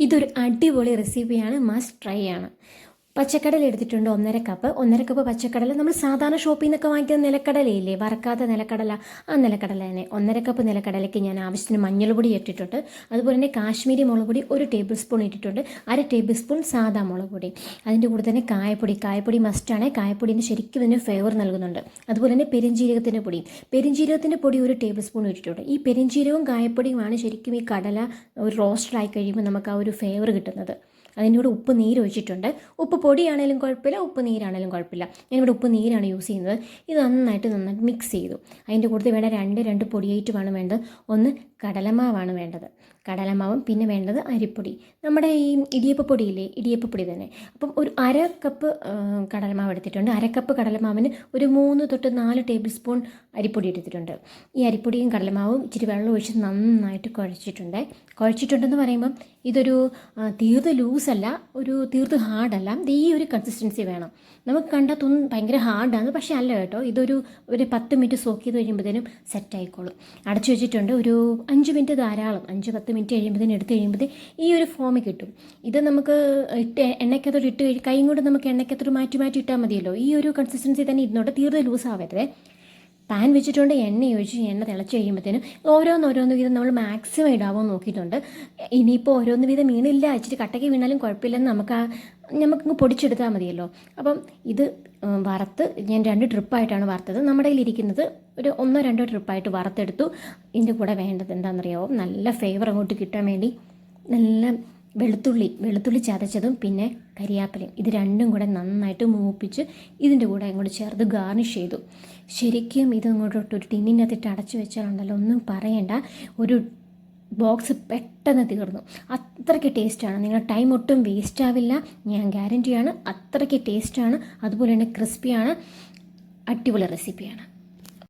ഇതൊരു അടിപൊളി റെസിപ്പിയാണ്, മസ്റ്റ് ട്രൈ ആണ്. പച്ചക്കടല എടുത്തിട്ടുണ്ട് 1.5 കപ്പ്. 1.5 കപ്പ് പച്ചക്കടല നമ്മൾ സാധാരണ ഷോപ്പിൽ നിന്നൊക്കെ വാങ്ങിക്കുന്ന നിലക്കടലയില്ലേ, വറക്കാത്ത നിലക്കടല, ആ നിലക്കടല തന്നെ. 1.5 കപ്പ് നിലക്കടലയ്ക്ക് ഞാൻ ആവശ്യത്തിന് മഞ്ഞൾപ്പൊടി ഇട്ടിട്ടുണ്ട്. അതുപോലെ തന്നെ കാശ്മീരി മുളക് പൊടി 1 ടേബിൾ സ്പൂൺ ഇട്ടിട്ടുണ്ട്. 1/2 ടേബിൾ സ്പൂൺ സാദാ മുളക് പൊടി. അതിൻ്റെ കൂടെ തന്നെ കായപ്പൊടി മസ്റ്റാണ്. കായപ്പൊടിന് ശരിക്കും ഇതിന് ഫ്ലേവർ നൽകുന്നുണ്ട്. അതുപോലെ തന്നെ പെരിഞ്ജീരകത്തിൻ്റെ പൊടി 1 ടേബിൾ സ്പൂൺ ഇട്ടിട്ടുണ്ട്. ഈ പെരിഞ്ജീരകവും കായപ്പൊടിയുമാണ് ശരിക്കും ഈ കടല ഒരു റോസ്റ്റഡായി കഴിയുമ്പോൾ നമുക്ക് ആ ഒരു ഫ്ലേവർ കിട്ടുന്നത്. അതിൻ്റെ കൂടെ ഉപ്പ് നീര് ഒഴിച്ചിട്ടുണ്ട്. ഉപ്പ് പൊടിയാണേലും കുഴപ്പമില്ല, ഉപ്പ് നീരാണേലും കുഴപ്പമില്ല. ഞാനിവിടെ ഉപ്പ് നീരാണ് യൂസ് ചെയ്യുന്നത്. ഇത് നന്നായിട്ട് മിക്സ് ചെയ്തു. അതിൻ്റെ കൂട്ടത്തിൽ വേണ്ട രണ്ട് പൊടിയേറ്റുമാണ് വേണ്ടത്. ഒന്ന് കടലമാവാണ് വേണ്ടത്, കടലമാവും പിന്നെ വേണ്ടത് അരിപ്പൊടി. നമ്മുടെ ഈ ഇടിയപ്പപ്പൊടിയില്ലേ, ഇടിയപ്പപ്പൊടി തന്നെ. അപ്പം ഒരു 1/2 കപ്പ് കടലമാവ് എടുത്തിട്ടുണ്ട്. 1/2 കപ്പ് കടലമാവിന് ഒരു 3 തൊട്ട് 4 ടേബിൾ സ്പൂൺ അരിപ്പൊടി എടുത്തിട്ടുണ്ട്. ഈ അരിപ്പൊടിയും കടലമാവും ഇച്ചിരി വെള്ളം ഒഴിച്ച് നന്നായിട്ട് കുഴച്ചിട്ടുണ്ടെന്ന് പറയുമ്പം ഇതൊരു തീർത്ത് ലൂസല്ല, ഒരു തീർത്ത് ഹാർഡല്ല. ഈ ഒരു കൺസിസ്റ്റൻസി വേണം. നമുക്ക് കണ്ടാൽ തോന്നും ഭയങ്കര ഹാർഡാണ്, പക്ഷേ അല്ല കേട്ടോ. ഇതൊരു 10 മിനിറ്റ് സോക്ക് ചെയ്ത് കഴിയുമ്പോഴത്തേനും സെറ്റായിക്കോളും. അടച്ചു വെച്ചിട്ടുണ്ട്. ഒരു 5 മിനിറ്റ് ധാരാളം. 5-10 മിനിറ്റ് കഴിയുമ്പോഴത്തേനും എടുത്ത് കഴിയുമ്പോഴത്തേനും ഈ ഒരു ഫോമിൽ കിട്ടും. ഇത് നമുക്ക് എണ്ണയ്ക്കകത്തോട്ട് കൈ കൊണ്ട് നമുക്ക് എണ്ണയ്ക്കകത്തോട്ട് മാറ്റി ഇട്ടാൽ മതിയല്ലോ. ഈ ഒരു കൺസിസ്റ്റൻസി തന്നെ ഇരുന്നോട്ട്, തീർത്ത് ലൂസാവരുത്. പാൻ വെച്ചിട്ടുണ്ട്, എണ്ണ ഒഴിച്ച് എണ്ണ തിളച്ച് കഴിയുമ്പോഴത്തേനും ഓരോന്ന് വീതം നമ്മൾ മാക്സിമം ഇടാവോ നോക്കിയിട്ടുണ്ട്. ഇനിയിപ്പോൾ ഓരോന്ന് വീതം വീണില്ല, ഇച്ചിരി കട്ടയ്ക്ക് വീണാലും കുഴപ്പമില്ലെന്ന് നമുക്കങ്ങ് പൊടിച്ചെടുത്താൽ മതിയല്ലോ. അപ്പം ഇത് വറുത്ത് ഞാൻ 2 ട്രിപ്പായിട്ടാണ് വറുത്തത്. നമ്മുടെ കയ്യിലിരിക്കുന്നത് ഒരു 1-2 ട്രിപ്പായിട്ട് വറുത്തെടുത്തു. ഇതിൻ്റെ കൂടെ വേണ്ടത് എന്താണെന്നറിയാമോ, നല്ല ഫ്ലേവർ അങ്ങോട്ട് കിട്ടാൻ വേണ്ടി നല്ല വെളുത്തുള്ളി ചതച്ചതും പിന്നെ കരിയാപ്പിലയും, ഇത് രണ്ടും കൂടെ നന്നായിട്ട് മൂപ്പിച്ച് ഇതിൻ്റെ കൂടെ അങ്ങോട്ട് ചേർത്ത് ഗാർണിഷ് ചെയ്തു. ശരിക്കും ഇത് അങ്ങോട്ടോട്ട് ഒരു ടിന്നിനകത്തിട്ട് അടച്ചു വെച്ചാലുണ്ടല്ലോ, ഒന്നും പറയണ്ട, ഒരു ബോക്സ് പെട്ടെന്ന് തീർന്നു. അത്രയ്ക്ക് ടേസ്റ്റാണ്. നിങ്ങളുടെ ടൈം ഒട്ടും വേസ്റ്റ് ആവില്ല, ഞാൻ ഗ്യാരൻറ്റിയാണ്. അത്രയ്ക്ക് ടേസ്റ്റാണ്, അതുപോലെ തന്നെ ക്രിസ്പിയാണ്. അടിപൊളി റെസിപ്പിയാണ്.